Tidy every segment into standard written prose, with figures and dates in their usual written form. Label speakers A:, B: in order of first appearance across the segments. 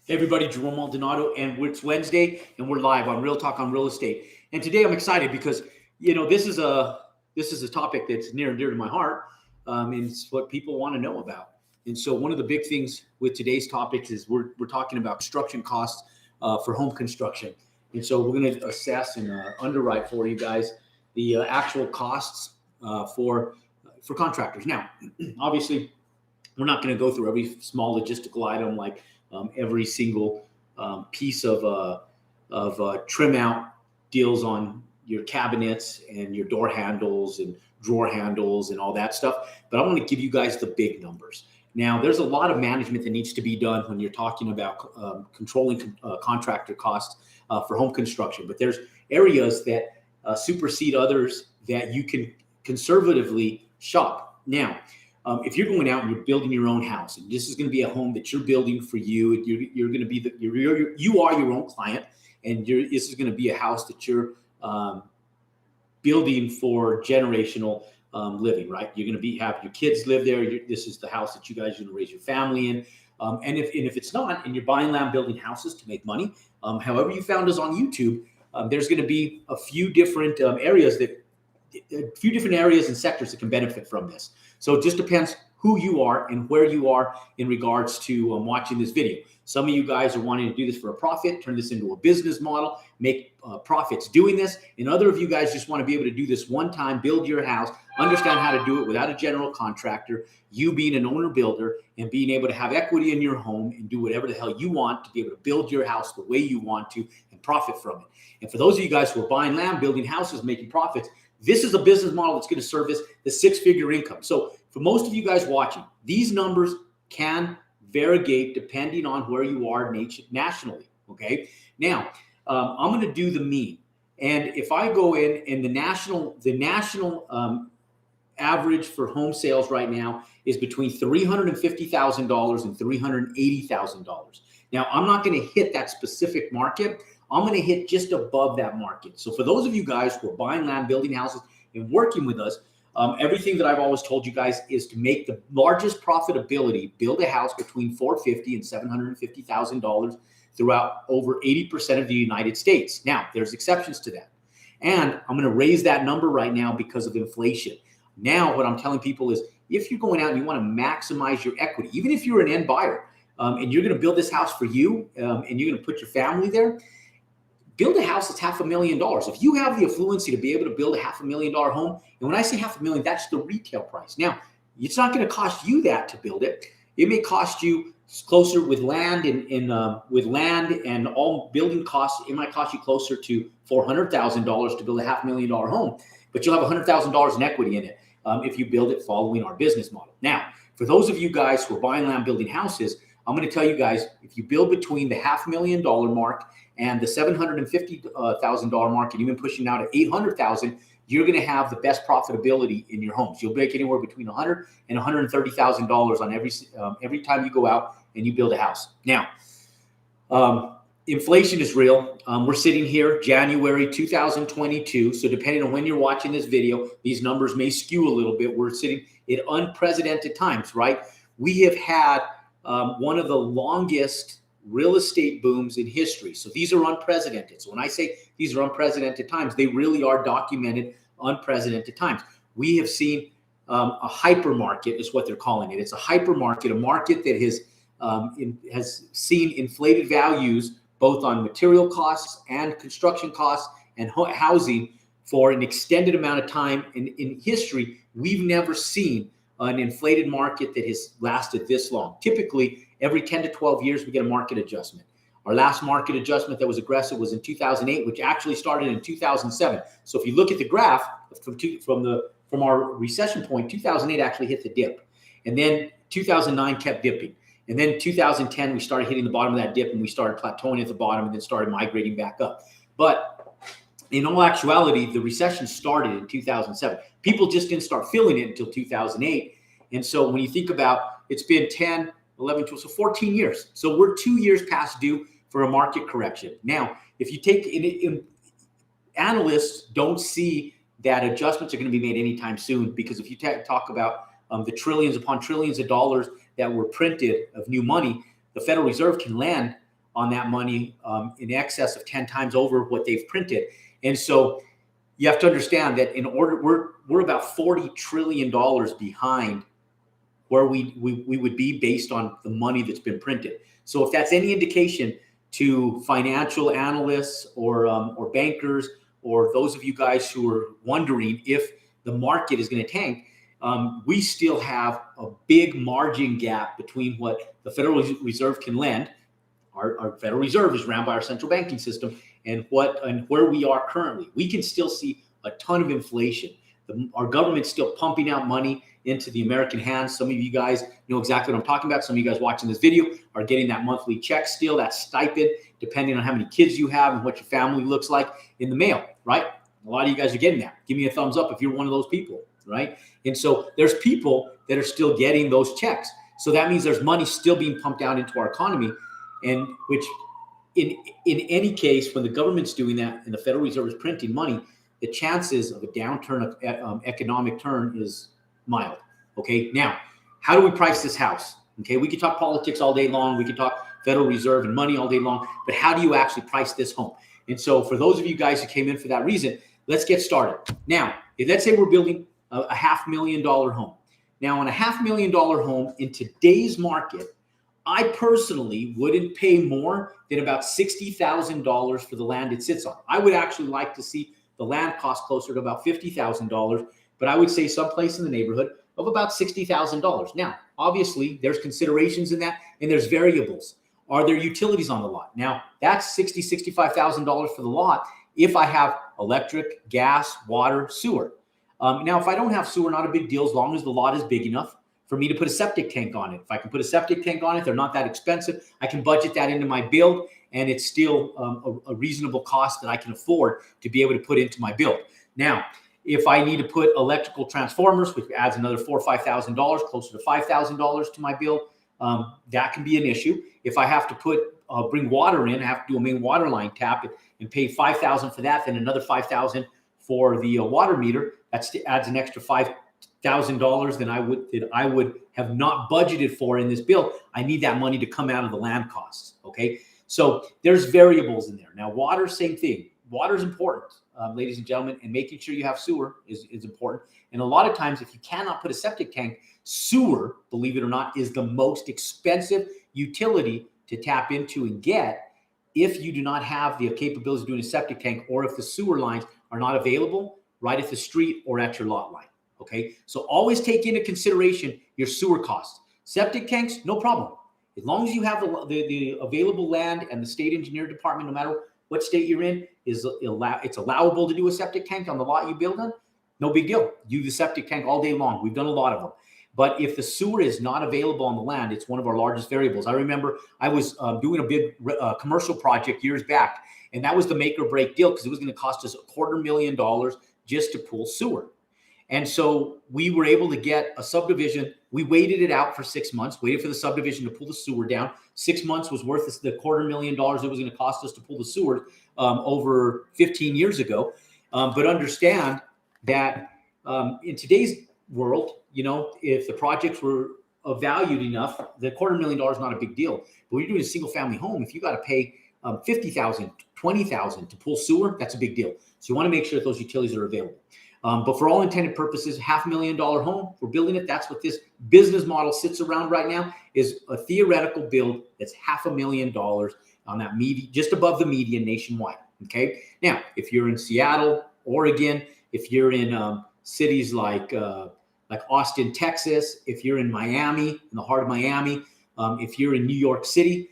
A: Hey everybody, Jerome Maldonado, and it's Wednesday, and we're live on Real Talk on Real Estate. And today I'm excited because this is a topic that's near and dear to my heart, and it's what people want to know about. And so one of the big things with today's topic is we're talking about construction costs for home construction. And so we're going to assess and underwrite for you guys the actual costs for contractors. Now, obviously, we're not going to go through every small logistical item like every single piece of trim out deals on your cabinets and your door handles and drawer handles and all that stuff. But I want to give you guys the big numbers. Now, there's a lot of management that needs to be done when you're talking about controlling contractor costs for home construction. But there's areas that supersede others that you can conservatively shop. Now, if you're going out and you're building your own house, and this is going to be a home that you're building for you, you're going to be you are your own client, and this is going to be a house that you're building for generational living, right? You're going to have your kids live there. This is the house that you guys are going to raise your family in. And if it's not, and you're buying land, building houses to make money, however you found us on YouTube, there's going to be a few different areas and sectors that can benefit from this. So it just depends who you are and where you are in regards to watching this video. Some of you guys are wanting to do this for a profit, turn this into a business model, make profits doing this. And other of you guys just want to be able to do this one time, build your house, understand how to do it without a general contractor, you being an owner builder and being able to have equity in your home and do whatever the hell you want to be able to build your house the way you want to and profit from it. And for those of you guys who are buying land, building houses, making profits, this is a business model that's going to service the six-figure income. So for most of you guys watching, these numbers can variegate depending on where you are nationally, okay? Now, I'm going to do the mean. And if I go in the national average for home sales right now is between $350,000 and $380,000. Now, I'm not going to hit that specific market. I'm going to hit just above that market. So for those of you guys who are buying land, building houses, and working with us, everything that I've always told you guys is to make the largest profitability, build a house between $450,000 and $750,000 throughout over 80% of the United States. Now, there's exceptions to that. And I'm going to raise that number right now because of inflation. Now, what I'm telling people is if you're going out and you want to maximize your equity, even if you're an end buyer and you're going to build this house for you and you're going to put your family there, build a house that's $500,000. If you have the affluency to be able to build a $500,000 home, and when I say $500,000, that's the retail price. Now, it's not going to cost you that to build it. It may cost you closer with land and all building costs. It might cost you closer to $400,000 to build a $500,000 home, but you'll have $100,000 in equity in it if you build it following our business model. Now, for those of you guys who are buying land, building houses, I'm going to tell you guys, if you build between the $500,000 mark and the $750,000 mark, and even pushing now to $800,000, you're going to have the best profitability in your homes. You'll make anywhere between $100,000 and $130,000 on every time you go out and you build a house. Now, inflation is real. We're sitting here January 2022. So depending on when you're watching this video, these numbers may skew a little bit. We're sitting at unprecedented times, right? We have had one of the longest real estate booms in history. So these are unprecedented. So when I say these are unprecedented times, they really are documented unprecedented times. We have seen a hypermarket is what they're calling it. It's a hypermarket, a market that has seen inflated values both on material costs and construction costs and housing for an extended amount of time. In history, we've never seen an inflated market that has lasted this long. Typically, every 10 to 12 years, we get a market adjustment. Our last market adjustment that was aggressive was in 2008, which actually started in 2007. So if you look at the graph from our recession point, 2008 actually hit the dip. And then 2009 kept dipping. And then 2010, we started hitting the bottom of that dip and we started plateauing at the bottom and then started migrating back up. But in all actuality, the recession started in 2007. People just didn't start feeling it until 2008. And so when you think about it's been 10, 11, 12, so 14 years. So we're 2 years past due for a market correction. Now, if you take analysts don't see that adjustments are going to be made anytime soon, because if you talk about the trillions upon trillions of dollars that were printed of new money, the Federal Reserve can lend on that money in excess of 10 times over what they've printed. And so you have to understand that in order, we're about $40 trillion behind where we would be based on the money that's been printed. So if that's any indication to financial analysts or bankers, or those of you guys who are wondering if the market is going to tank, we still have a big margin gap between what the Federal Reserve can lend. Our Federal Reserve is ran by our central banking system, and where we are currently. We can still see a ton of inflation. Our government's still pumping out money into the American hands. Some of you guys know exactly what I'm talking about. Some of you guys watching this video are getting that monthly check still, that stipend, depending on how many kids you have and what your family looks like, in the mail, right? A lot of you guys are getting that. Give me a thumbs up if you're one of those people, right? And so there's people that are still getting those checks. So that means there's money still being pumped out into our economy, and which in any case, when the government's doing that and the Federal Reserve is printing money, the chances of a downturn of economic turn is mild. Okay, now, how do we price this house? Okay, we could talk politics all day long. We could talk Federal Reserve and money all day long, but how do you actually price this home? And so for those of you guys who came in for that reason, let's get started. Now, let's say we're building a $500,000 home. Now, on a $500,000 home in today's market, I personally wouldn't pay more than about $60,000 for the land it sits on. I would actually like to see the land cost closer to about $50,000, but I would say someplace in the neighborhood of about $60,000. Now, obviously, there's considerations in that, and there's variables. Are there utilities on the lot? Now, that's $60,000, $65,000 for the lot if I have electric, gas, water, sewer. Now, if I don't have sewer, not a big deal, as long as the lot is big enough for me to put a septic tank on it. If I can put a septic tank on it, they're not that expensive. I can budget that into my build, and it's still a reasonable cost that I can afford to be able to put into my build. Now, if I need to put electrical transformers, which adds another $4,000 or $5,000, closer to $5,000 to my build, that can be an issue. If I have to bring water in, I have to do a main water line tap and pay $5,000 for that, then another $5,000 for the water meter. That adds an extra $5,000 than I would have not budgeted for in this build. I need that money to come out of the land costs. Okay, so there's variables in there. Now, water, same thing. Water is important, ladies and gentlemen, and making sure you have sewer is important. And a lot of times, if you cannot put a septic tank, sewer, believe it or not, is the most expensive utility to tap into and get if you do not have the capabilities of doing a septic tank, or if the sewer lines are not available right at the street or at your lot line. Okay, so always take into consideration your sewer costs. Septic tanks, no problem. As long as you have the available land, and the state engineer department, no matter what state you're in, it's allowable to do a septic tank on the lot you build on, no big deal. Do the septic tank all day long. We've done a lot of them. But if the sewer is not available on the land, it's one of our largest variables. I remember I was doing a big commercial project years back, and that was the make or break deal, because it was going to cost us $250,000 just to pull sewer. And so we were able to get a subdivision. We waited it out for 6 months, waited for the subdivision to pull the sewer down. 6 months was worth the $250,000 it was going to cost us to pull the sewer over 15 years ago. But understand that in today's world, you know, if the projects were valued enough, the $250,000 is not a big deal. But when you're doing a single family home, if you got to pay $50,000, $20,000 to pull sewer, that's a big deal. So you want to make sure that those utilities are available. But for all intended purposes, $500,000 home, we're building it. That's what this business model sits around right now, is a theoretical build that's $500,000 on that median, just above the median nationwide. Okay. Now, if you're in Seattle, Oregon, if you're in cities like Austin, Texas, if you're in Miami, in the heart of Miami, if you're in New York City,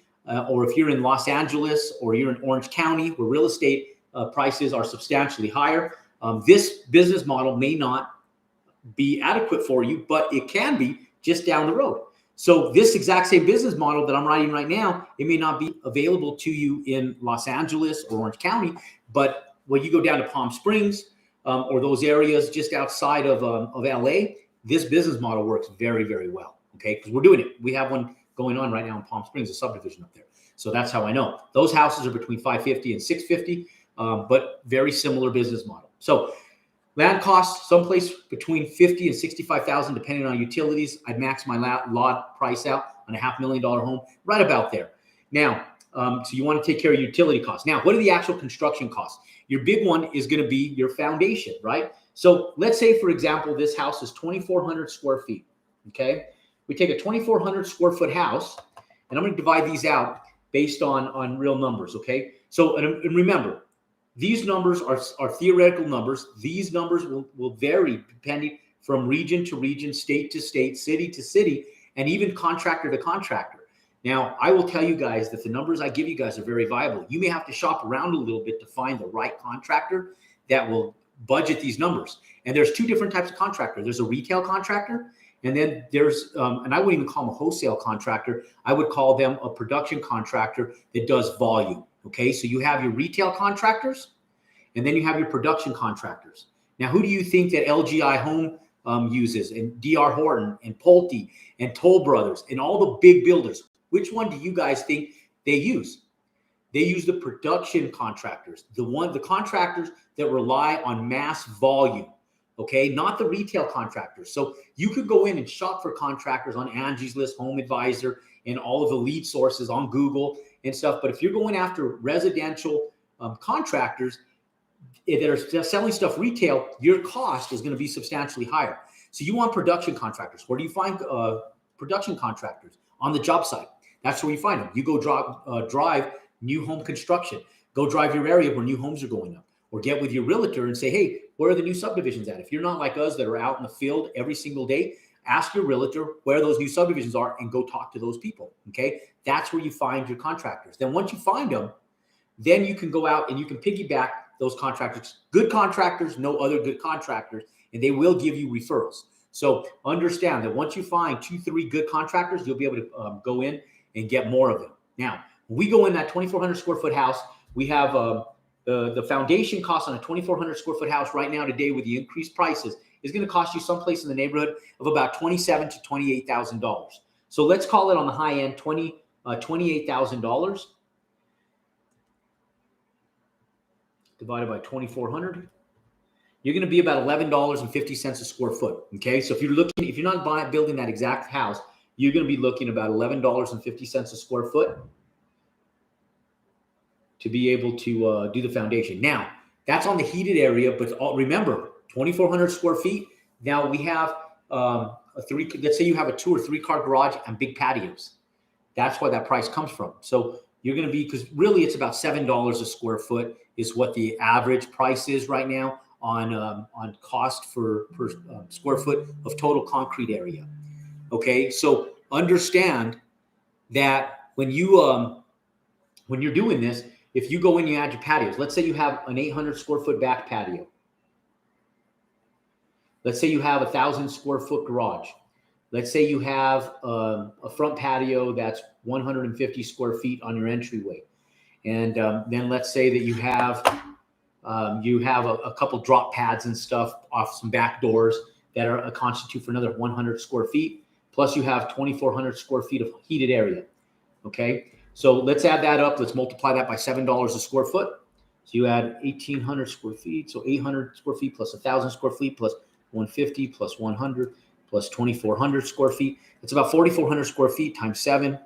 A: or if you're in Los Angeles, or you're in Orange County, where real estate prices are substantially higher, this business model may not be adequate for you, but it can be just down the road. So this exact same business model that I'm writing right now, it may not be available to you in Los Angeles or Orange County, but when you go down to Palm Springs or those areas just outside of LA, this business model works very, very well. Okay, because we're doing it. We have one going on right now in Palm Springs, a subdivision up there. So that's how I know. Those houses are between $550,000 and $650,000, but very similar business model. So land costs, someplace between $50,000 and $65,000, depending on utilities. I'd max my lot price out on a $500,000 home, right about there. Now, So you want to take care of your utility costs. Now, what are the actual construction costs? Your big one is going to be your foundation, right? So let's say, for example, this house is 2,400 square feet, okay? We take a 2,400 square foot house, and I'm going to divide these out based on real numbers, okay? So, and remember, these numbers are theoretical numbers. These numbers will vary depending from region to region, state to state, city to city, and even contractor to contractor. Now, I will tell you guys that the numbers I give you guys are very viable. You may have to shop around a little bit to find the right contractor that will budget these numbers. And there's two different types of contractor. There's a retail contractor, and then there's, and I wouldn't even call them a wholesale contractor. I would call them a production contractor that does volume. Okay, so you have your retail contractors, and then you have your production contractors. Now, who do you think that LGI Home uses, and DR Horton, and Pulte, and Toll Brothers, and all the big builders? Which one do you guys think they use? They use the production contractors, the contractors that rely on mass volume, okay? Not the retail contractors. So you could go in and shop for contractors on Angie's List, Home Advisor, and all of the lead sources on Google and stuff. But if you're going after residential contractors that are selling stuff retail, your cost is going to be substantially higher. So you want production contractors. Where do you find production contractors? On the job site. That's where you find them. You go drive new home construction. Go drive your area where new homes are going up. Or get with your realtor and say, hey, where are the new subdivisions at? If you're not like us that are out in the field every single day, ask your realtor where those new subdivisions are and go talk to those people, okay? That's where you find your contractors. Then once you find them, then you can go out and you can piggyback those contractors. Good contractors know other good contractors, and they will give you referrals. So understand that once you find 2-3 good contractors, you'll be able to go in and get more of them. Now, when we go in that 2,400 square foot house, we have the foundation cost on a 2,400 square foot house right now today with the increased prices is going to cost you someplace in the neighborhood of about $27,000 to $28,000. So let's call it on the high end $28,000 divided by 2,400. You're going to be about $11.50 a square foot. Okay, so if you're not building that exact house, you're going to be looking about $11.50 a square foot to be able to do the foundation. Now, that's on the heated area, but remember, 2,400 square feet. Now we have let's say you have a 2 or 3 car garage and big patios. That's where that price comes from. So you're going to be, because really it's about $7 a square foot is what the average price is right now on cost per square foot of total concrete area. Okay, so understand that when you're doing this, if you go in, you add your patios. Let's say you have an 800 square foot back patio. Let's say you have 1,000 square foot garage. Let's say you have a front patio that's 150 square feet on your entryway, and then let's say that you have a couple drop pads and stuff off some back doors that are constitute for another 100 square feet. Plus you have 2,400 square feet of heated area. Okay, so let's add that up. Let's multiply that by $7 a square foot. So you add 1,800 square feet. So 800 square feet plus 1,000 square feet plus 150 plus 100 plus 2,400 square feet. It's about 4,400 square feet times 7.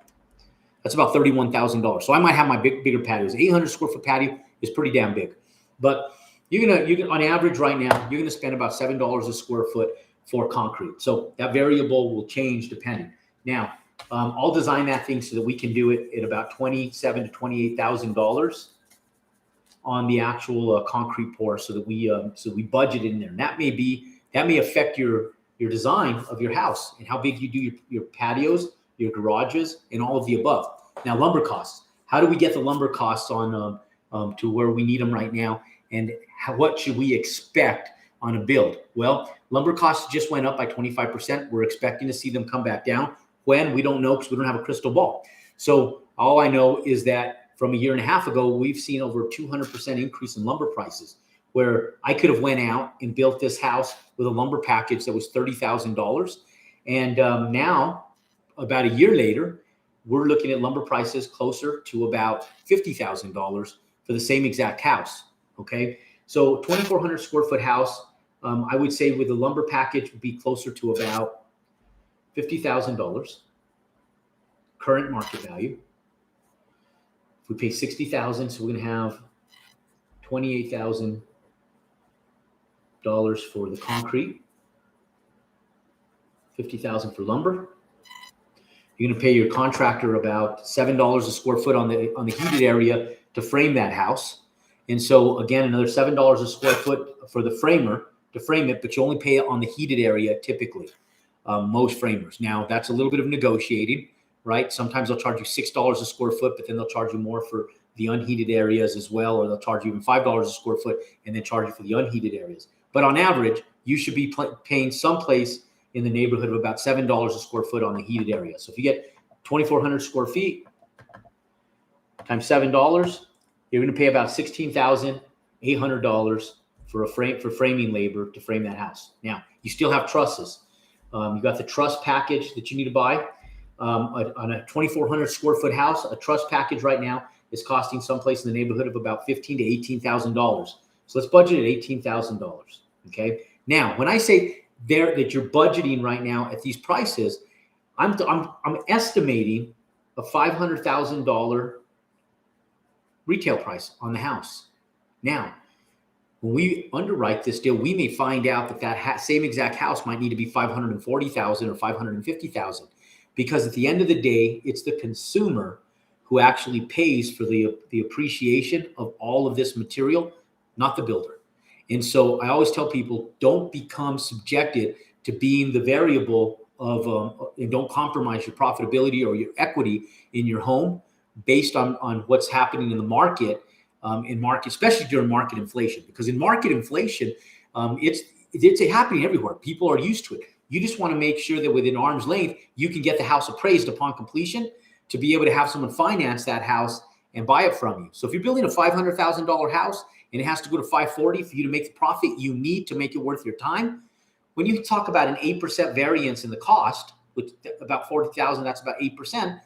A: That's about $31,000. So I might have my bigger patios. 800 square foot patio is pretty damn big. But you're gonna on average right now, you're gonna spend about $7 a square foot for concrete. So that variable will change depending. Now, I'll design that thing so that we can do it at about $27,000 to $28,000 on the actual concrete pour, so that we budget in there. And that may affect your design of your house and how big you do your patios, your garages, and all of the above. Now, lumber costs. How do we get the lumber costs on to where we need them right now? And what should we expect on a build? Well, lumber costs just went up by 25%. We're expecting to see them come back down. When? We don't know, because we don't have a crystal ball. So all I know is that from a year and a half ago, we've seen over a 200% increase in lumber prices, where I could have went out and built this house with a lumber package that was $30,000. And now, about a year later, we're looking at lumber prices closer to about $50,000 for the same exact house. Okay, so 2,400 square foot house, I would say with the lumber package would be closer to about $50,000 current market value. we pay $60,000, so we're going to have $28,000 for the concrete, $50,000 for lumber. You're going to pay your contractor about $7 a square foot on the heated area to frame that house. And so again, another $7 a square foot for the framer to frame it, but you only pay it on the heated area typically, most framers. Now that's a little bit of negotiating, right? Sometimes they'll charge you $6 a square foot, but then they'll charge you more for the unheated areas as well, or they'll charge you even $5 a square foot and then charge you for the unheated areas. But on average, you should be paying someplace in the neighborhood of about $7 a square foot on the heated area. So if you get 2,400 square feet times $7, you're going to pay about $16,800 for framing labor to frame that house. Now, you still have trusses. You got the truss package that you need to buy. On a 2,400 square foot house, a truss package right now is costing someplace in the neighborhood of about $15,000 to $18,000. So let's budget at $18,000. Okay. Now, when I say that you're budgeting right now at these prices, I'm estimating a $500,000 retail price on the house. Now, when we underwrite this deal, we may find out that same exact house might need to be $540,000 or $550,000, because at the end of the day, it's the consumer who actually pays for the appreciation of all of this material, not the builder. And so I always tell people, don't become subjected to being the variable of, and don't compromise your profitability or your equity in your home based on what's happening in the market, especially during market inflation. Because in market inflation, it's happening everywhere. People are used to it. You just want to make sure that within arm's length, you can get the house appraised upon completion to be able to have someone finance that house and buy it from you. So if you're building a $500,000 house and it has to go to $540,000 for you to make the profit you need to make it worth your time, when you talk about an 8% variance in the cost, which about $40,000, that's about 8%,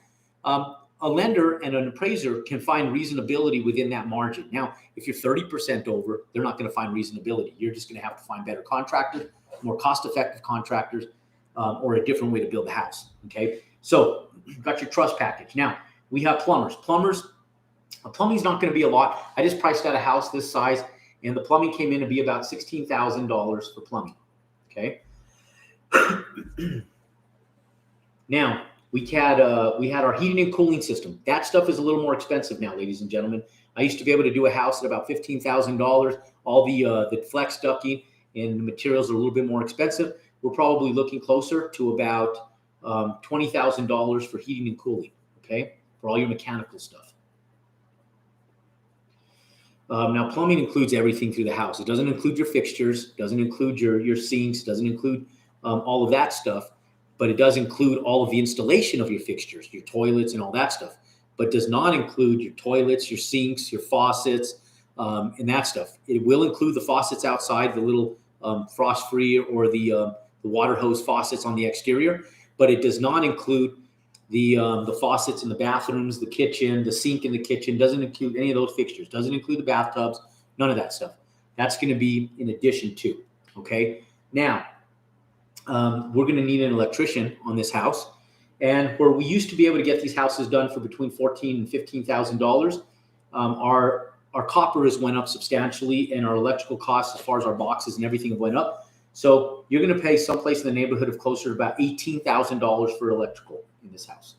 A: a lender and an appraiser can find reasonability within that margin. Now, if you're 30% over, they're not going to find reasonability. You're just going to have to find better contractors, more cost-effective contractors, or a different way to build the house. Okay, so you've got your truss package. Now, we have plumbers. Plumbing's not going to be a lot. I just priced out a house this size, and the plumbing came in to be about $16,000 for plumbing. Okay. Now, we had our heating and cooling system. That stuff is a little more expensive now, ladies and gentlemen. I used to be able to do a house at about $15,000. All the flex ducting and the materials are a little bit more expensive. We're probably looking closer to about $20,000 for heating and cooling. Okay, for all your mechanical stuff. Now, plumbing includes everything through the house. It doesn't include your fixtures, doesn't include your sinks, doesn't include all of that stuff, but it does include all of the installation of your fixtures, your toilets and all that stuff, but does not include your toilets, your sinks, your faucets, and that stuff. It will include the faucets outside, the little frost-free or the water hose faucets on the exterior, but it does not include the faucets in the bathrooms, the kitchen, the sink in the kitchen. Doesn't include any of those fixtures. Doesn't include the bathtubs. None of that stuff. That's going to be in addition to. Okay. Now, we're going to need an electrician on this house, and where we used to be able to get these houses done for between $14,000 and $15,000, our copper has went up substantially, and our electrical costs, as far as our boxes and everything, have went up. So you're going to pay someplace in the neighborhood of closer to about $18,000 for electrical in this house.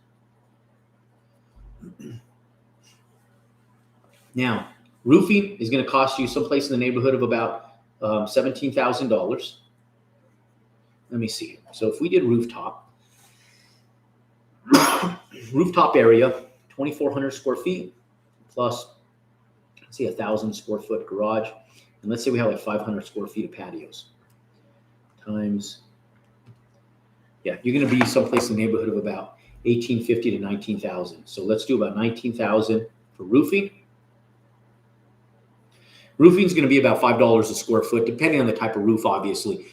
A: Now, roofing is going to cost you someplace in the neighborhood of about $17,000. Let me see. So if we did rooftop area, 2,400 square feet plus, let's see, 1,000 square foot garage, and let's say we have like 500 square feet of patios. Times, yeah, you're going to be someplace in the neighborhood of about $1,850 to $19,000. So let's do about $19,000 for roofing. Roofing is going to be about $5 a square foot, depending on the type of roof, obviously.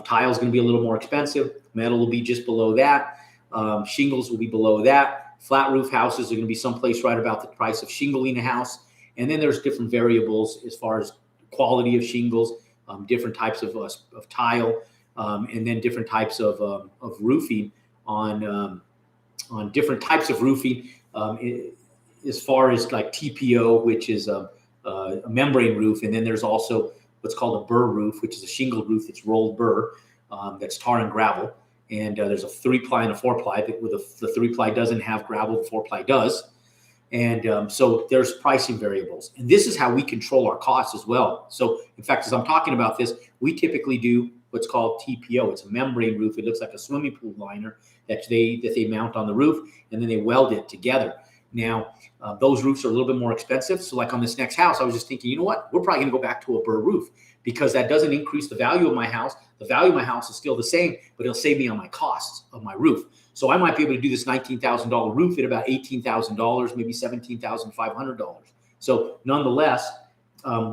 A: Tile is going to be a little more expensive. Metal will be just below that. Shingles will be below that. Flat roof houses are going to be someplace right about the price of shingling a house. And then there's different variables as far as quality of shingles, different types of tile, and then different types of roofing on different types of roofing. as far as like TPO, which is a membrane roof, and then there's also what's called a burr roof, which is a shingled roof. It's rolled burr, that's tar and gravel. And there's a 3-ply and a 4-ply. The 3-ply doesn't have gravel, the 4-ply does. And so there's pricing variables. And this is how we control our costs as well. So in fact, as I'm talking about this, we typically do what's called TPO. It's a membrane roof. It looks like a swimming pool liner that they mount on the roof, and then they weld it together. Now, those roofs are a little bit more expensive. So like on this next house, I was just thinking, you know what? We're probably going to go back to a burr roof because that doesn't increase the value of my house. The value of my house is still the same, but it'll save me on my costs of my roof. So I might be able to do this $19,000 roof at about $18,000, maybe $17,500. So nonetheless,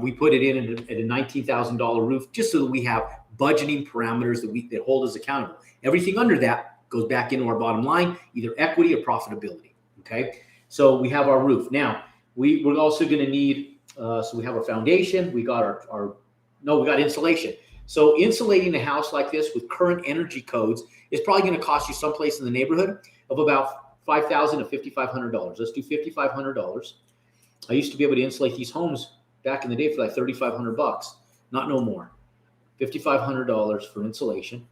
A: we put it in at a $19,000 roof just so that we have budgeting parameters that hold us accountable. Everything under that goes back into our bottom line, either equity or profitability. Okay, so we have our roof. Now we're also going to need. So we have our foundation. We got we got insulation. So insulating a house like this with current energy codes is probably going to cost you someplace in the neighborhood of about $5,000 to $5,500. Let's do $5,500. I used to be able to insulate these homes back in the day for like $3,500, not no more. $5,500 for insulation.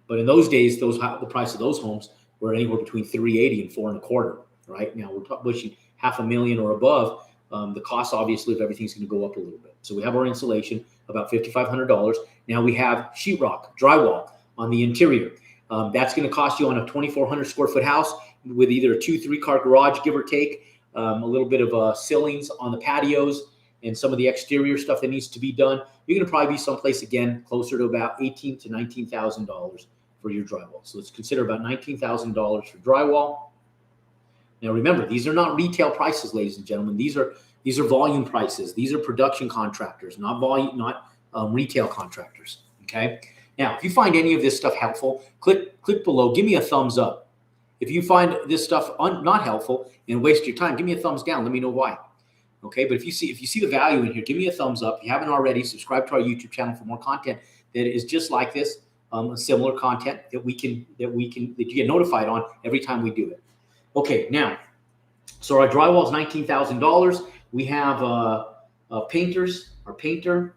A: But in those days, the price of those homes were anywhere between $380,000 and $425,000. Right now, we're pushing $500,000 or above. The cost, obviously, of everything's going to go up a little bit. So we have our insulation, about $5,500. Now we have sheetrock, drywall on the interior. That's going to cost you on a 2,400 square foot house with either a 2-3 car garage, give or take, a little bit of ceilings on the patios and some of the exterior stuff that needs to be done. You're going to probably be someplace, again, closer to about $18,000 to $19,000 for your drywall. So let's consider about $19,000 for drywall. Now remember, these are not retail prices, ladies and gentlemen. These are volume prices. These are production contractors, not retail contractors. Okay. Now, if you find any of this stuff helpful, click below. Give me a thumbs up. If you find this stuff not helpful and waste your time, give me a thumbs down. Let me know why. Okay. But if you see the value in here, give me a thumbs up. If you haven't already, subscribe to our YouTube channel for more content that is just like this, similar content that you get notified on every time we do it. Okay, now, so our drywall is $19,000. We have painters. Our painter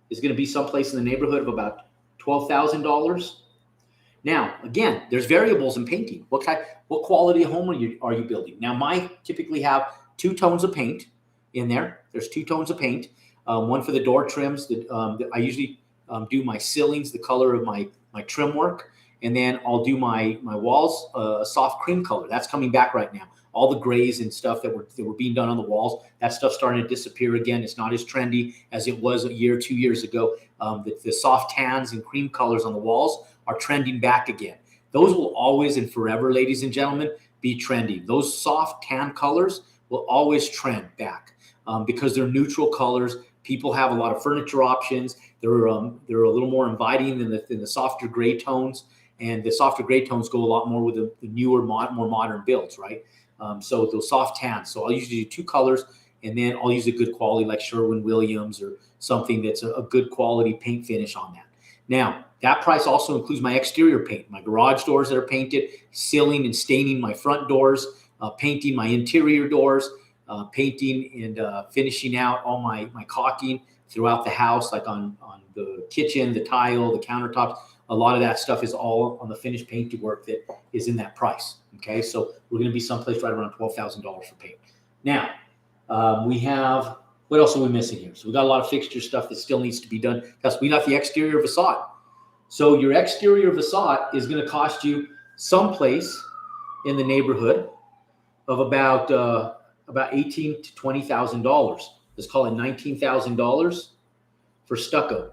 A: is going to be someplace in the neighborhood of about $12,000. Now, again, there's variables in painting. What quality of home are you building? Now, mine typically have 2 tones of paint in there. There's 2 tones of paint. One for the door trims. I usually do my ceilings, the color of my trim work. And then I'll do my walls, a soft cream color. That's coming back right now. All the grays and stuff that were being done on the walls, that stuff's starting to disappear again. It's not as trendy as it was a year, 2 years ago. The soft tans and cream colors on the walls are trending back again. Those will always and forever, ladies and gentlemen, be trendy. Those soft tan colors will always trend back because they're neutral colors. People have a lot of furniture options. They're a little more inviting than the softer gray tones. And the softer gray tones go a lot more with the newer, more modern builds, right? So those soft tans. So I'll usually do 2 colors, and then I'll use a good quality like Sherwin-Williams or something that's a good quality paint finish on that. Now, that price also includes my exterior paint, my garage doors that are painted, sealing and staining my front doors, painting my interior doors, painting and finishing out all my caulking throughout the house, like on the kitchen, the tile, the countertops. A lot of that stuff is all on the finished painted work that is in that price. Okay, so we're going to be someplace right around $12,000 for paint. Now, we have, what else are we missing here? So we got a lot of fixture stuff that still needs to be done because we got the exterior facade. So your exterior facade is going to cost you someplace in the neighborhood of about $18,000 to $20,000. Let's call it $19,000 for stucco,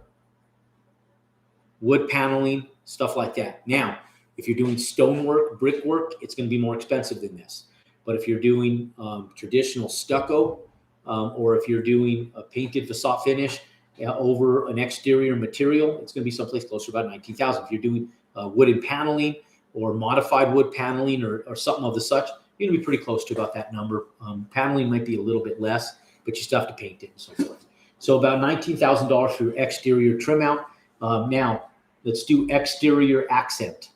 A: wood paneling, stuff like that. Now, if you're doing stonework, brickwork, it's going to be more expensive than this. But if you're doing traditional stucco, or if you're doing a painted facade finish over an exterior material, it's going to be someplace closer to about $19,000. If you're doing wooden paneling or modified wood paneling or something of the such, you're going to be pretty close to about that number. Paneling might be a little bit less, but you still have to paint it and so forth. So about $19,000 for your exterior trim out. Now, let's do exterior accent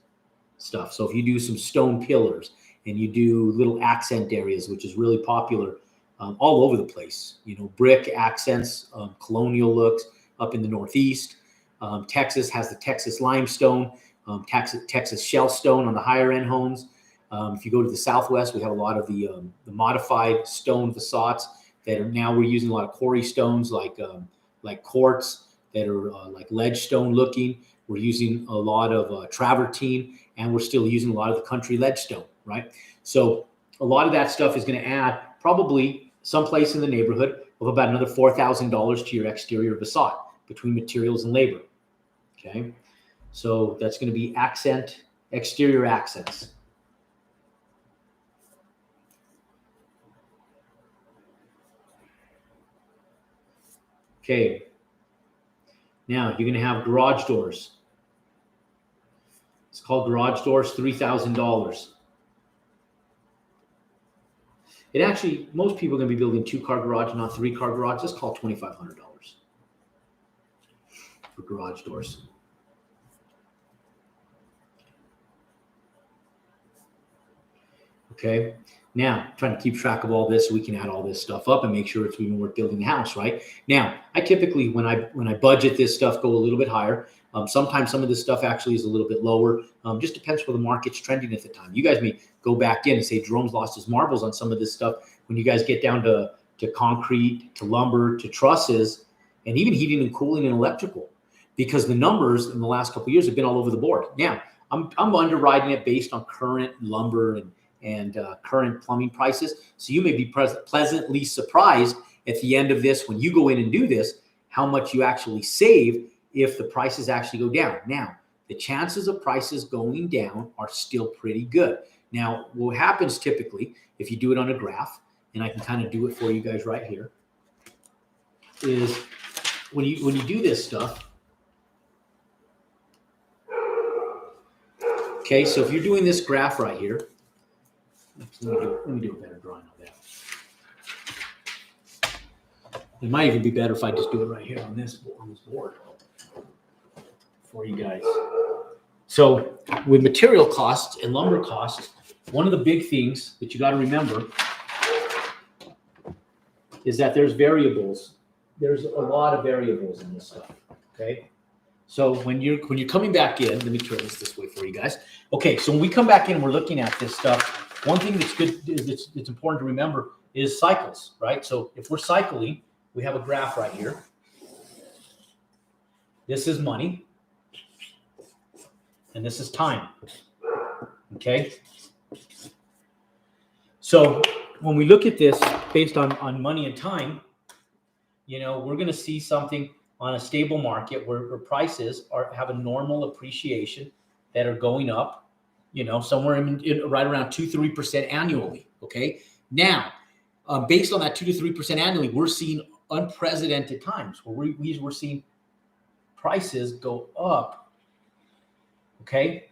A: stuff. So if you do some stone pillars and you do little accent areas, which is really popular all over the place. You know, brick accents, colonial looks up in the Northeast. Texas has the Texas limestone, Texas shell stone on the higher end homes. If you go to the Southwest, we have a lot of the modified stone facades that are now we're using a lot of quarry stones like quartz that are like ledge stone looking. We're using a lot of travertine, and we're still using a lot of the country ledge stone, right? So a lot of that stuff is going to add probably someplace in the neighborhood of about another $4,000 to your exterior facade between materials and labor. Okay, so that's going to be exterior accents. Okay, now you're going to have garage doors. It's called garage doors, $3,000. It actually, most people are going to be building 2-car garage, not 3-car garage. Let's call it $2,500 for garage doors. Okay. Now, trying to keep track of all this so we can add all this stuff up and make sure it's even worth building the house, right? Now, I typically, when I budget this stuff, go a little bit higher. Sometimes some of this stuff actually is a little bit lower. Just depends where the market's trending at the time. You guys may go back in and say Jerome's lost his marbles on some of this stuff when you guys get down to concrete, to lumber, to trusses, and even heating and cooling and electrical, because the numbers in the last couple of years have been all over the board. Now, I'm underwriting it based on current lumber and current plumbing prices. So you may be pleasantly surprised at the end of this when you go in and do this, how much you actually save if the prices actually go down. Now, the chances of prices going down are still pretty good. Now, what happens typically, if you do it on a graph, and I can kind of do it for you guys right here, is when you do this stuff, okay, so if you're doing this graph right here, let me do a better drawing of that. It might even be better if I just do it right here on this board for you guys. So with material costs and lumber costs, one of the big things that you got to remember is that there's variables. There's a lot of variables in this stuff. Okay. So when you're coming back in, let me turn this way for you guys. Okay, so when we come back in, we're looking at this stuff. One thing that's good, it's important to remember is cycles, right? So if we're cycling, we have a graph right here. This is money, and this is time. Okay. So when we look at this based on money and time, we're going to see something on a stable market where prices have a normal appreciation that are going up, somewhere in right around 2-3% annually. Okay. Now, based on that 2-3% annually, we're seeing unprecedented times where we're seeing prices go up. Okay.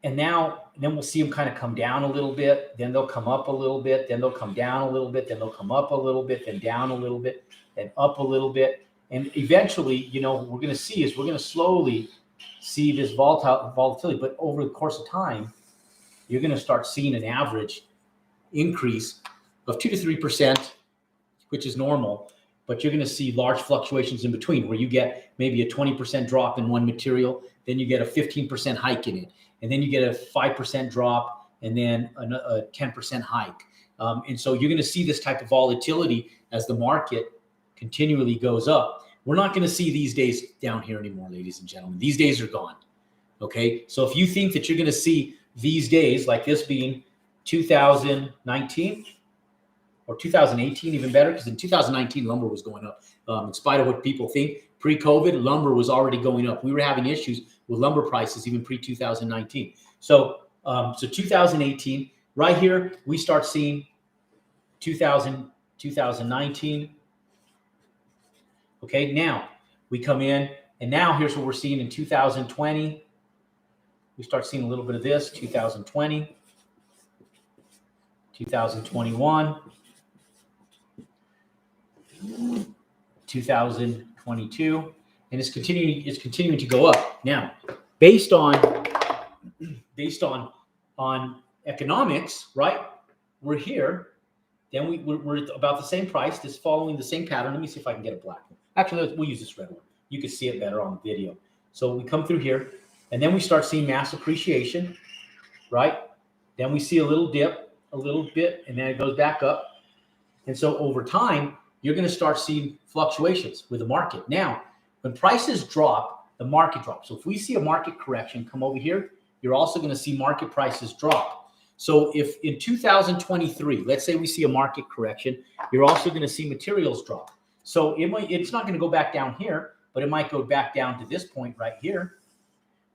A: And then we'll see them kind of come down a little bit. Then they'll come up a little bit. Then they'll come down a little bit. Then they'll come up a little bit. Then down a little bit. Then up a little bit. And eventually, what we're going to slowly see this volatility. But over the course of time, you're going to start seeing an average increase of 2-3%, which is normal. But you're going to see large fluctuations in between, where you get maybe a 20% drop in one material, then you get a 15% hike in it, and then you get a 5% drop, and then a 10% hike. And so you're going to see this type of volatility as the market continually goes up. We're not going to see these days down here anymore, ladies and gentlemen. These days are gone. Okay. So if you think that you're going to see these days, like this being 2019 or 2018, even better, because in 2019, lumber was going up. In spite of what people think, pre-COVID, lumber was already going up. We were having issues with lumber prices even pre-2019. So 2018, right here, we start seeing 2019. Okay, now we come in, and now here's what we're seeing in 2020. We start seeing a little bit of this, 2020, 2021, 2022, and it's continuing to go up. Now, based on economics, right? We're here. Then we're about the same price, just following the same pattern. Let me see if I can get a black one. Actually, we'll use this red one. You can see it better on the video. So we come through here, and then we start seeing mass appreciation, right? Then we see a little dip, a little bit, and then it goes back up. And so over time, you're going to start seeing fluctuations with the market. Now, when prices drop, the market drops. So if we see a market correction come over here, you're also going to see market prices drop. So if in 2023, let's say we see a market correction, you're also going to see materials drop. So it's not going to go back down here, but it might go back down to this point right here.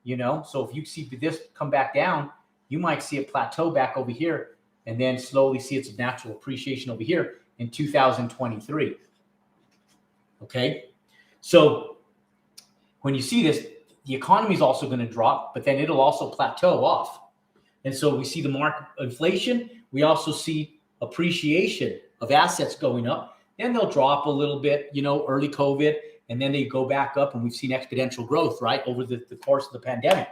A: You know, so if you see this come back down, you might see a plateau back over here and then slowly see its natural appreciation over here in 2023. Okay. So when you see this, the economy is also going to drop, but then it'll also plateau off. And so we see the market inflation. We also see appreciation of assets going up. Then they'll drop a little bit, you know, early COVID, and then they go back up, and we've seen exponential growth, right, over the course of the pandemic.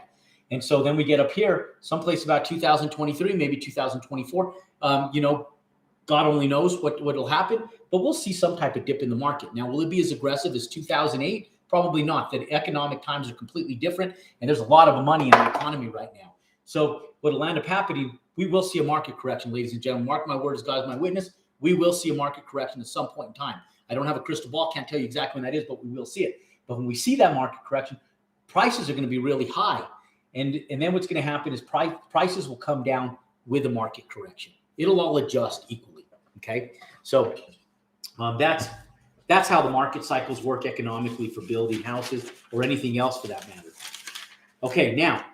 A: And so then we get up here, someplace about 2023, maybe 2024. You know, God only knows what will happen, but we'll see some type of dip in the market. Now, will it be as aggressive as 2008? Probably not. The economic times are completely different, and there's a lot of money in the economy right now. So what'll end up happening, we will see a market correction, ladies and gentlemen. Mark my words, God is my witness. We will see a market correction at some point in time. I don't have a crystal ball, can't tell you exactly when that is, but we will see it. But when we see that market correction, prices are going to be really high. And then what's going to happen is prices will come down with the market correction. It'll all adjust equally. Okay. So that's how the market cycles work economically for building houses or anything else for that matter. Okay. Now,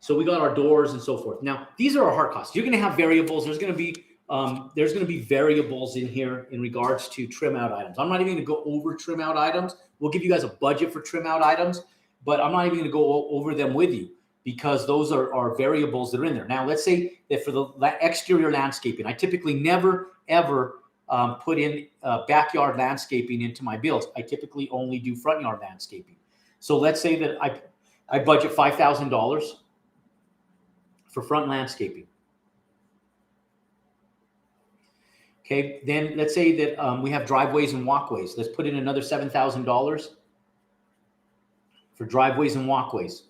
A: so we got our doors and so forth. Now, these are our hard costs. You're going to have variables. There's going to be variables in here in regards to trim out items. I'm not even going to go over trim out items. We'll give you guys a budget for trim out items, but I'm not even going to go over them with you because those are variables that are in there. Now, let's say that for the exterior landscaping, I typically never, ever put in backyard landscaping into my builds. I typically only do front yard landscaping. So let's say that I budget $5,000 for front landscaping. Okay, then let's say that we have driveways and walkways. Let's put in another $7,000 for driveways and walkways.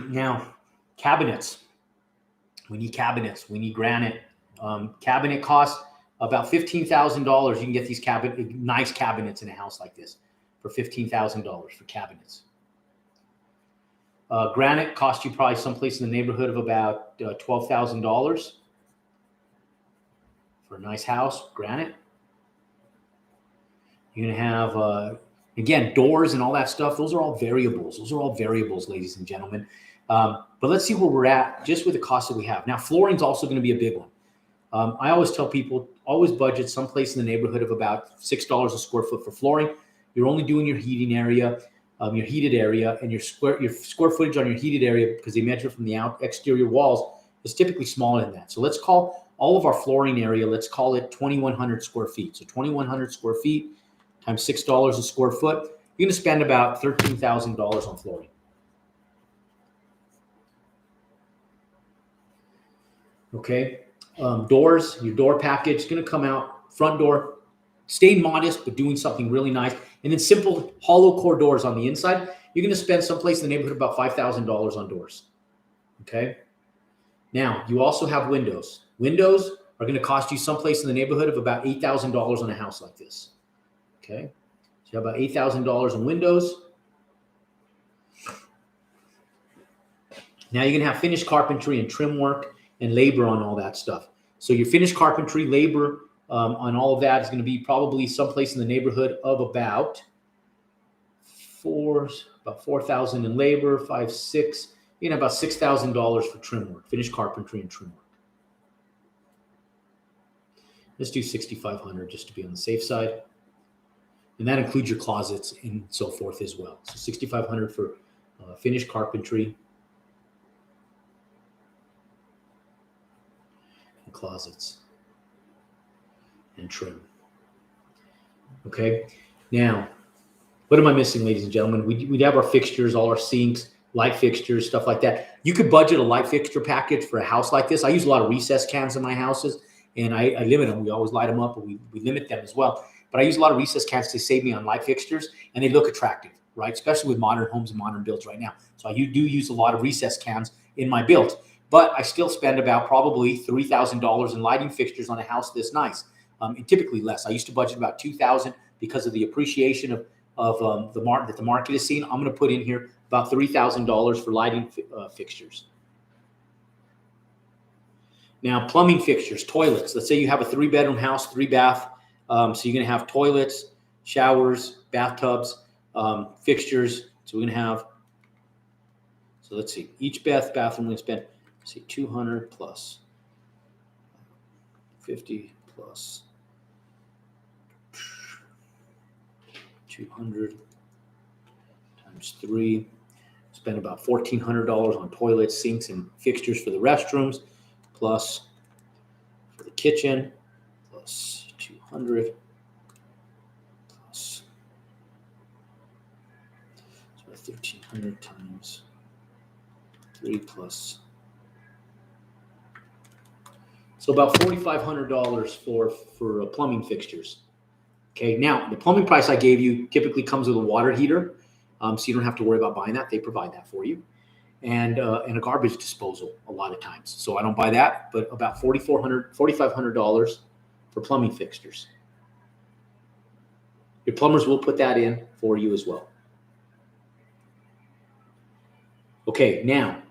A: Now, cabinets. We need cabinets. We need granite. Cabinet costs about $15,000. You can get these nice cabinets in a house like this for $15,000 for cabinets. Granite costs you probably someplace in the neighborhood of about $12,000 for a nice house. Granite. You're going to have, again, doors and all that stuff. Those are all variables. Those are all variables, ladies and gentlemen. But let's see where we're at just with the cost that we have. Now, flooring is also going to be a big one. I always tell people, always budget someplace in the neighborhood of about $6 a square foot for flooring. You're only doing your heating area, your heated area, and your square footage on your heated area, because they measure from the exterior walls, is typically smaller than that. So let's call all of our flooring area, let's call it 2,100 square feet. So 2,100 square feet times $6 a square foot, you're going to spend about $13,000 on flooring. Okay. Doors, your door package is going to come out, front door, stay modest, but doing something really nice. And then simple hollow core doors on the inside. You're going to spend someplace in the neighborhood about $5,000 on doors. Okay. Now, you also have windows. Windows are going to cost you someplace in the neighborhood of about $8,000 on a house like this. Okay. So you have about $8,000 in windows. Now you're going to have finished carpentry and trim work and labor on all that stuff. So your finished carpentry, labor on all of that is going to be probably someplace in the neighborhood of about $4,000 in labor, about $6,000 for trim work, finished carpentry and trim work. Let's do $6,500 just to be on the safe side. And that includes your closets and so forth as well. So $6,500 for finished carpentry and closets and trim. Okay. Now, what am I missing, ladies and gentlemen? We'd have our fixtures, all our sinks, light fixtures, stuff like that. You could budget a light fixture package for a house like this. I use a lot of recess cans in my houses, and I limit them. We always light them up, but we limit them as well. But I use a lot of recess cans to save me on light fixtures, and they look attractive, right? Especially with modern homes and modern builds right now. So I do use a lot of recess cans in my build, but I still spend about probably $3,000 in lighting fixtures on a house this nice, and typically less. I used to budget about $2,000 because of the appreciation of the market that the market is seeing. I'm going to put in here about $3,000 for lighting fixtures. Now, plumbing fixtures, toilets. Let's say you have a 3-bedroom house, 3-bath. So you're going to have toilets, showers, bathtubs, fixtures. So we're going to have, so let's see, each bathroom we're going to spend, let's see, 200 plus 50 plus 200 times 3. Spend about $1,400 on toilets, sinks, and fixtures for the restrooms, plus for the kitchen, plus 200, plus, so 1,300 times 3 plus. So about $4,500 for plumbing fixtures. Okay, now the plumbing price I gave you typically comes with a water heater, so you don't have to worry about buying that. They provide that for you, and a garbage disposal a lot of times. So I don't buy that, but about $4,500 for plumbing fixtures. Your plumbers will put that in for you as well. Okay, now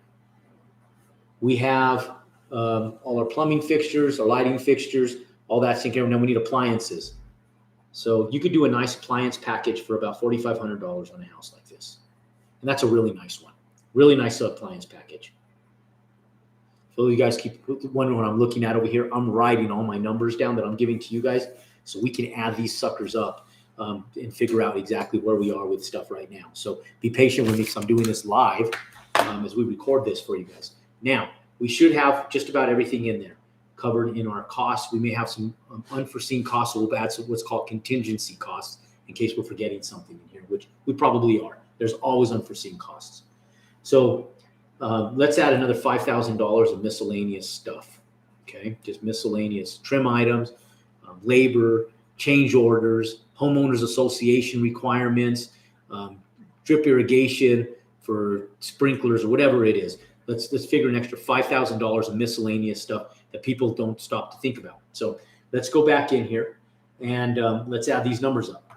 A: we have all our plumbing fixtures, our lighting fixtures, all that's taken care of. Now we need appliances. So you could do a nice appliance package for about $4,500 on a house like this. And that's a really nice one. Really nice appliance package. So you guys keep wondering what I'm looking at over here. I'm writing all my numbers down that I'm giving to you guys so we can add these suckers up and figure out exactly where we are with stuff right now. So be patient with me because I'm doing this live as we record this for you guys. Now, we should have just about everything in there covered in our costs. We may have some unforeseen costs, so we'll add some what's called contingency costs in case we're forgetting something in here, which we probably are. There's always unforeseen costs. So let's add another $5,000 of miscellaneous stuff, okay? Just miscellaneous trim items, labor, change orders, homeowners association requirements, drip irrigation for sprinklers or whatever it is. Let's figure an extra $5,000 of miscellaneous stuff that people don't stop to think about. So let's go back in here and let's add these numbers up.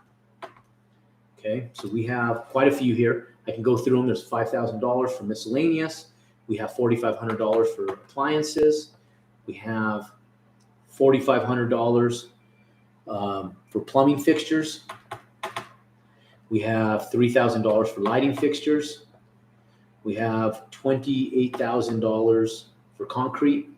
A: Okay, so we have quite a few here. I can go through them. There's $5,000 for miscellaneous. We have $4,500 for appliances. We have $4,500 for plumbing fixtures. We have $3,000 for lighting fixtures. We have $28,000 for concrete.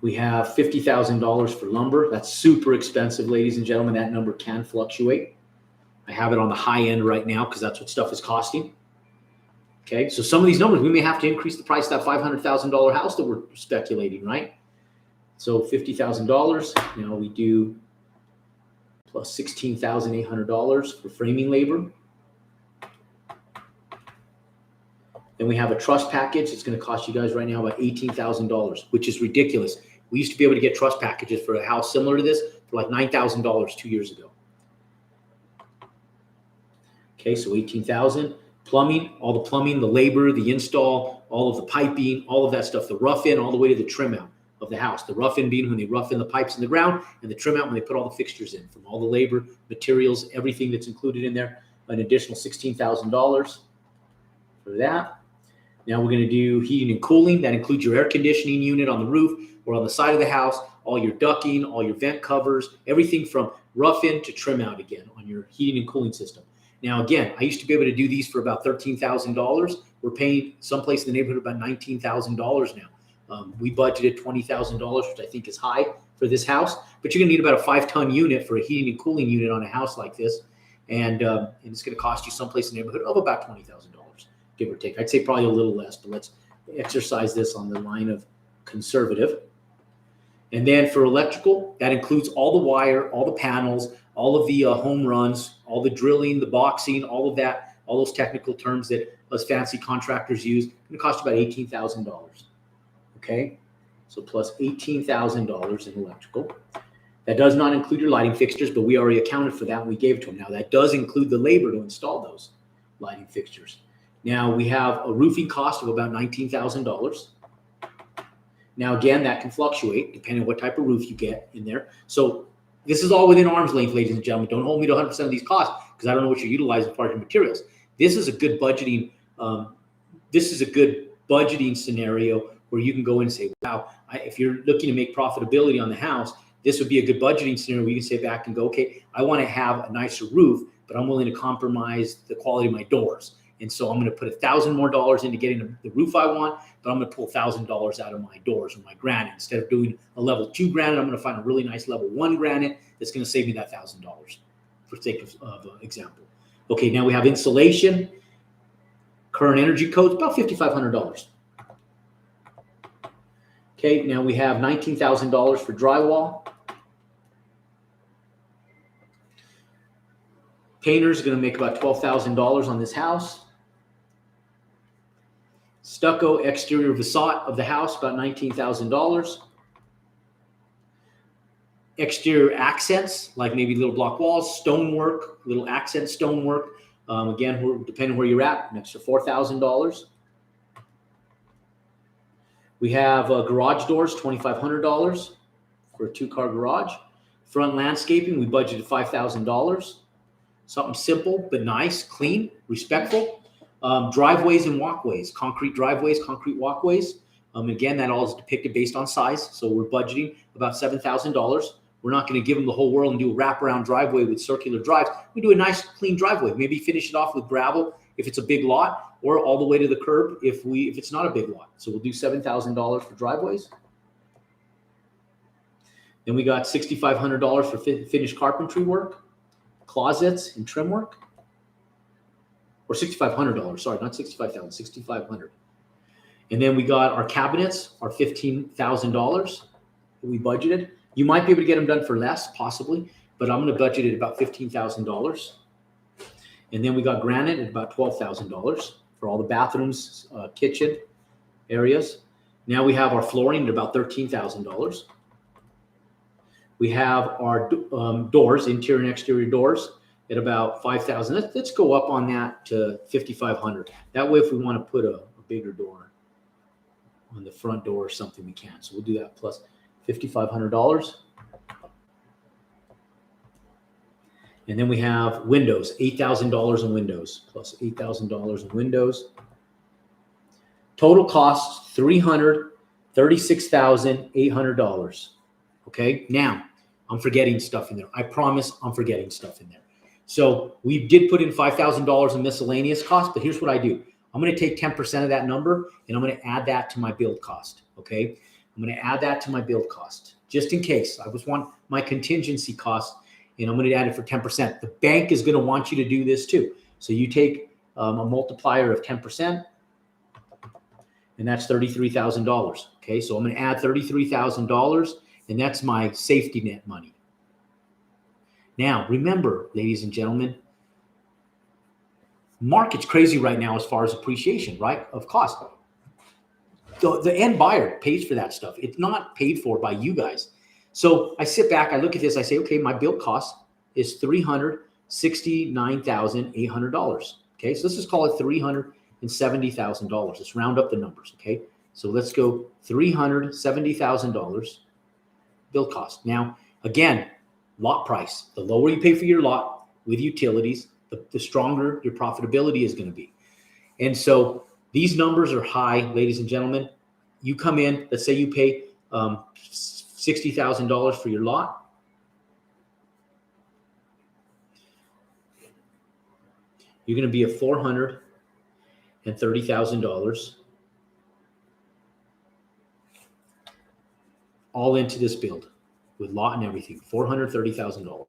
A: We have $50,000 for lumber. That's super expensive, ladies and gentlemen. That number can fluctuate. I have it on the high end right now because that's what stuff is costing. Okay, so some of these numbers, we may have to increase the price of that $500,000 house that we're speculating, right? So $50,000, now we do plus $16,800 for framing labor. Then we have a truss package. It's going to cost you guys right now about $18,000, which is ridiculous. We used to be able to get truss packages for a house similar to this for like $9,000 2 years ago. Okay, so $18,000. Plumbing, all the plumbing, the labor, the install, all of the piping, all of that stuff, the rough in all the way to the trim out of the house. The rough in being when they rough in the pipes in the ground, and the trim out when they put all the fixtures in, from all the labor, materials, everything that's included in there. An additional $16,000 for that. Now we're going to do heating and cooling. That includes your air conditioning unit on the roof or on the side of the house, all your ducting, all your vent covers, everything from rough in to trim out again on your heating and cooling system. Now, again, I used to be able to do these for about $13,000. We're paying someplace in the neighborhood about $19,000 now. We budgeted $20,000, which I think is high for this house, but you're going to need about a 5-ton unit for a heating and cooling unit on a house like this. And it's going to cost you someplace in the neighborhood of about $20,000, give or take. I'd say probably a little less, but let's exercise this on the line of conservative. And then for electrical, that includes all the wire, all the panels, all of the home runs, all the drilling, the boxing, all of that, all those technical terms that us fancy contractors use, it's going to cost you about $18,000. Okay, so plus $18,000 in electrical. That does not include your lighting fixtures, but we already accounted for that and we gave it to them. Now that does include the labor to install those lighting fixtures. Now we have a roofing cost of about $19,000. Now again, that can fluctuate depending on what type of roof you get in there. So this is all within arm's length, ladies and gentlemen. Don't hold me to 100% of these costs because I don't know what you're utilizing as far as your materials. This is a good budgeting. This is a good budgeting scenario where you can go in and say, wow, if you're looking to make profitability on the house, this would be a good budgeting scenario where you can sit back and go, okay, I want to have a nicer roof, but I'm willing to compromise the quality of my doors. And so I'm going to put $1,000 more into getting the roof I want, but I'm going to pull $1,000 out of my doors or my granite. Instead of doing a level 2 granite, I'm going to find a really nice level 1 granite that's going to save me that $1,000 for sake of example. Okay, now we have insulation. Current energy code, about $5,500. Okay, now we have $19,000 for drywall. Painter's going to make about $12,000 on this house. Stucco exterior facade of the house, about $19,000. Exterior accents, like maybe little block walls, stonework, little accent stonework. Again, depending where you're at, an extra $4,000. We have garage doors, $2,500 for a 2-car garage. Front landscaping, we budgeted $5,000. Something simple but nice, clean, respectful. Driveways and walkways, concrete driveways, concrete walkways. Again, that all is depicted based on size. So we're budgeting about $7,000. We're not going to give them the whole world and do a wraparound driveway with circular drives. We do a nice clean driveway. Maybe finish it off with gravel if it's a big lot, or all the way to the curb if it's not a big lot. So we'll do $7,000 for driveways. Then we got $6,500 for finished carpentry work, closets and trim work. Or $6,500, sorry, not $65,000, $6,500. And then we got our cabinets, our $15,000 that we budgeted. You might be able to get them done for less, possibly, but I'm going to budget it about $15,000. And then we got granite at about $12,000 for all the bathrooms, kitchen areas. Now we have our flooring at about $13,000. We have our doors, interior and exterior doors, at about $5,000. Let's go up on that to $5,500. That way, if we want to put a bigger door on the front door or something, we can. So we'll do that plus $5,500. And then we have windows, $8,000 in windows, plus $8,000 in windows. Total cost $336,800. Okay, now I'm forgetting stuff in there. I promise I'm forgetting stuff in there. So we did put in $5,000 in miscellaneous costs, but here's what I do. I'm going to take 10% of that number and I'm going to add that to my build cost. Okay, I'm going to add that to my build cost just in case. I just want my contingency cost, and I'm going to add it for 10%. The bank is going to want you to do this too. So you take a multiplier of 10%, and that's $33,000. Okay, so I'm going to add $33,000, and that's my safety net money. Now, remember, ladies and gentlemen, market's crazy right now as far as appreciation, right, of cost. The end buyer pays for that stuff. It's not paid for by you guys. So I sit back, I look at this, I say, okay, my build cost is $369,800. Okay, so let's just call it $370,000. Let's round up the numbers, okay? So let's go $370,000 build cost. Now, again, lot price. The lower you pay for your lot with utilities, the stronger your profitability is going to be. And so these numbers are high, ladies and gentlemen. You come in, let's say you pay $60,000 for your lot. You're going to be at $430,000 all into this build with lot and everything, $430,000.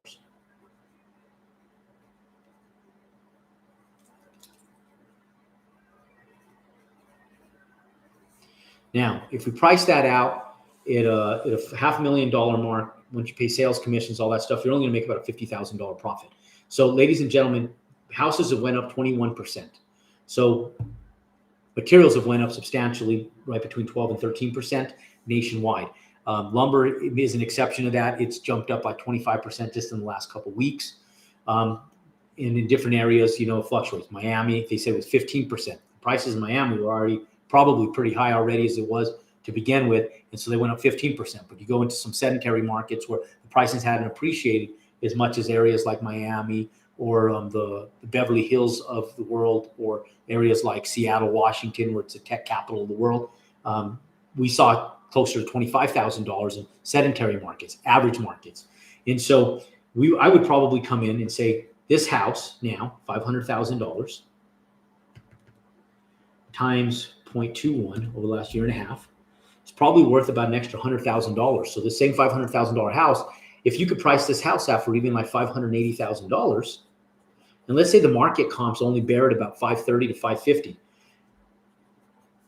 A: Now, if we price that out at a $500,000 mark, once you pay sales commissions, all that stuff, you're only going to make about a $50,000 profit. So, ladies and gentlemen, houses have went up 21%. So materials have went up substantially, right between 12 and 13% nationwide. Lumber is an exception to that. It's jumped up by 25% just in the last couple of weeks. And in different areas, you know, it fluctuates. Miami, they said it was 15%. Prices in Miami were already probably pretty high already as it was to begin with. And so they went up 15%. But you go into some sedentary markets where the prices hadn't appreciated as much as areas like Miami or the Beverly Hills of the world, or areas like Seattle, Washington, where it's the tech capital of the world. We saw closer to $25,000 in sedentary markets, average markets. And so I would probably come in and say, this house now, $500,000 times 0.21 over the last year and a half, it's probably worth about an extra $100,000. So the same $500,000 house, if you could price this house out for even like $580,000, and let's say the market comps only bear at about 530 to 550.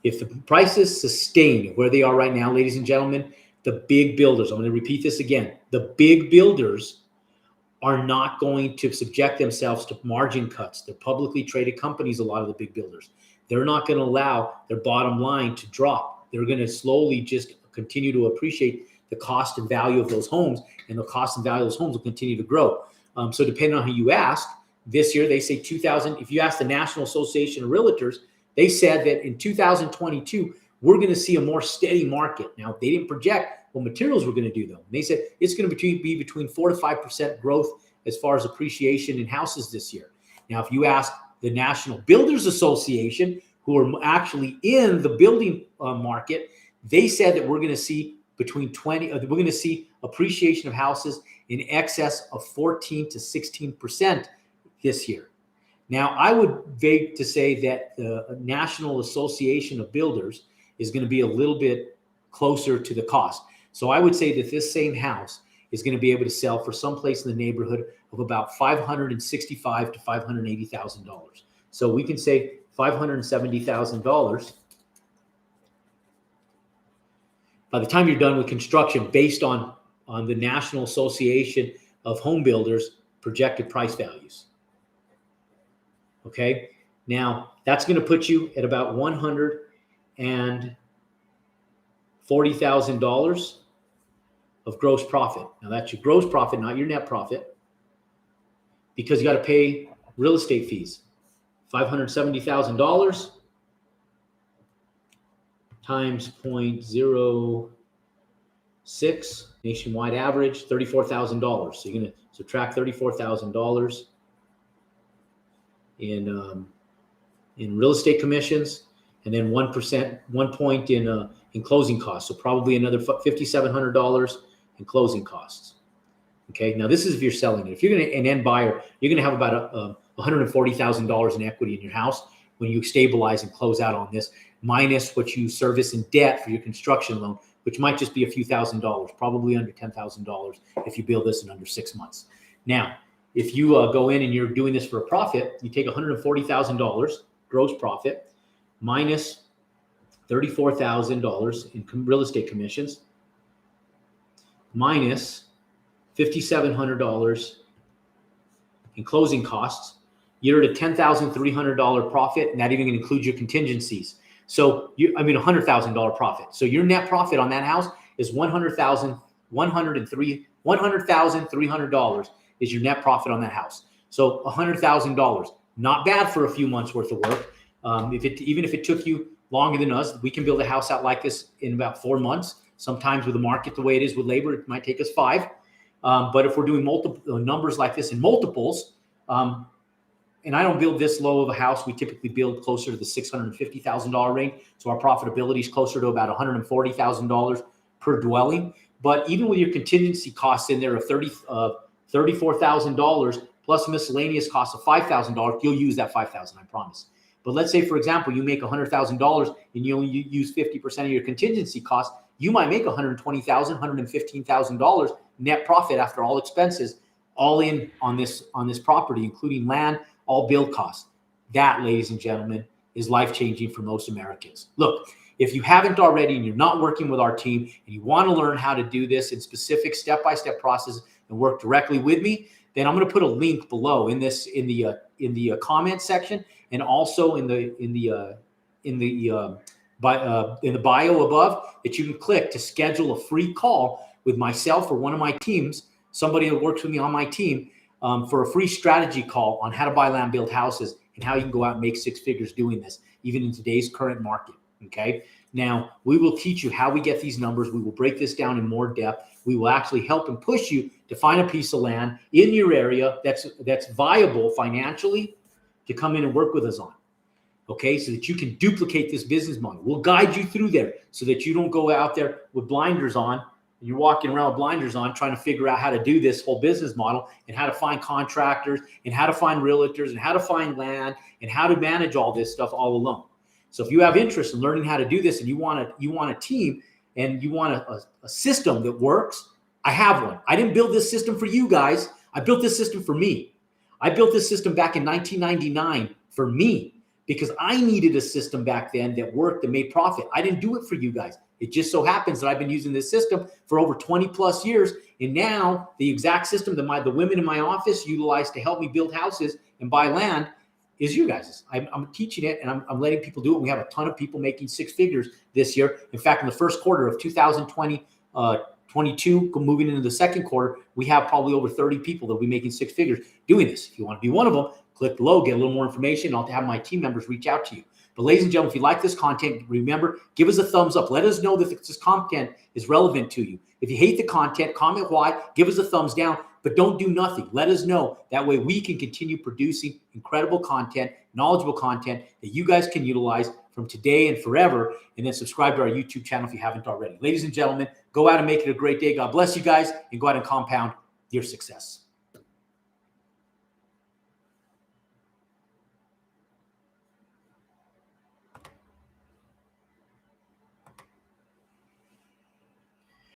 A: If the prices sustain where they are right now, ladies and gentlemen, the big builders, I'm going to repeat this again, the big builders are not going to subject themselves to margin cuts. They're publicly traded companies, a lot of the big builders. They're not going to allow their bottom line to drop. They're going to slowly just continue to appreciate the cost and value of those homes, and the cost and value of those homes will continue to grow. So depending on who you ask, this year they say 2000. If you ask the National Association of Realtors, they said that in 2022, we're going to see a more steady market. Now, they didn't project what materials were going to do, though. They said it's going to be between 4 to 5% growth as far as appreciation in houses this year. Now, if you ask the National Builders Association, who are actually in the building market, they said that we're going to see we're going to see appreciation of houses in excess of 14 to 16% this year. Now, I would beg to say that the National Association of Builders is going to be a little bit closer to the cost. So I would say that this same house is going to be able to sell for someplace in the neighborhood of about $565,000 to $580,000. So we can say $570,000 by the time you're done with construction, based on the National Association of Home Builders projected price values. Okay, now that's going to put you at about $140,000 of gross profit. Now that's your gross profit, not your net profit, because you got to pay real estate fees. $570,000 times 0.06 nationwide average, $34,000. So you're going to subtract $34,000 in real estate commissions, and then 1 point in closing costs. So probably another $5,700 in closing costs. Okay, now this is if you're selling it. If you're an end buyer, you're going to have about $140,000 in equity in your house when you stabilize and close out on this, minus what you service in debt for your construction loan, which might just be a few $1,000s, probably under $10,000 if you build this in under 6 months. Now, if you go in and you're doing this for a profit, you take $140,000 gross profit minus $34,000 in real estate commissions minus $5,700 in closing costs. You're at a $10,300 profit, and that even includes your contingencies. So $100,000 profit. So your net profit on that house is $100,300 is your net profit on that house. So $100,000, not bad for a few months worth of work. Even if it took you longer than us, we can build a house out like this in about 4 months. Sometimes with the market the way it is with labor, it might take us 5. But if we're doing multiple numbers like this in multiples, and I don't build this low of a house, we typically build closer to the $650,000 range. So our profitability is closer to about $140,000 per dwelling. But even with your contingency costs in there of $34,000 plus miscellaneous costs of $5,000, you'll use that $5,000, I promise. But let's say, for example, you make $100,000 and you only use 50% of your contingency costs, you might make $120,000, $115,000 net profit after all expenses, all in on this property, including land, all build costs. That, ladies and gentlemen, is life-changing for most Americans. Look, If you haven't already and you're not working with our team and you want to learn how to do this in specific step-by-step process and work directly with me, then I'm going to put a link below in the comment section, and also in the bio above, that you can click to schedule a free call with myself or one of my teams, somebody that works with me on my team, for a free strategy call on how to buy land, build houses, and how you can go out and make six figures doing this, even in today's current market. Okay. Now we will teach you how we get these numbers. We will break this down in more depth. We will actually help and push you to find a piece of land in your area that's viable financially to come in and work with us on. Okay, so that you can duplicate this business model. We'll guide you through there so that you don't go out there with blinders on. You're walking around with blinders on trying to figure out how to do this whole business model, and how to find contractors, and how to find realtors, and how to find land, and how to manage all this stuff all alone. So if you have interest in learning how to do this, and you want a team, and you want a system that works, I have one. I didn't build this system for you guys. I built this system for me. I built this system back in 1999 for me, because I needed a system back then that worked, that made profit. I didn't do it for you guys. It just so happens that I've been using this system for over 20 plus years. And now the exact system that the women in my office utilize to help me build houses and buy land is you guys. I'm teaching it, and I'm letting people do it. We have a ton of people making six figures this year. In fact, in the first quarter of 2022, moving into the second quarter, we have probably over 30 people that will be making six figures doing this. If you want to be one of them, click below, get a little more information. I'll have my team members reach out to you. But ladies and gentlemen, if you like this content, remember, give us a thumbs up. Let us know that this content is relevant to you. If you hate the content, comment why, give us a thumbs down, but don't do nothing. Let us know. That way we can continue producing incredible content, knowledgeable content that you guys can utilize from today and forever. And then subscribe to our YouTube channel if you haven't already. Ladies and gentlemen, go out and make it a great day. God bless you guys, and go out and compound your success.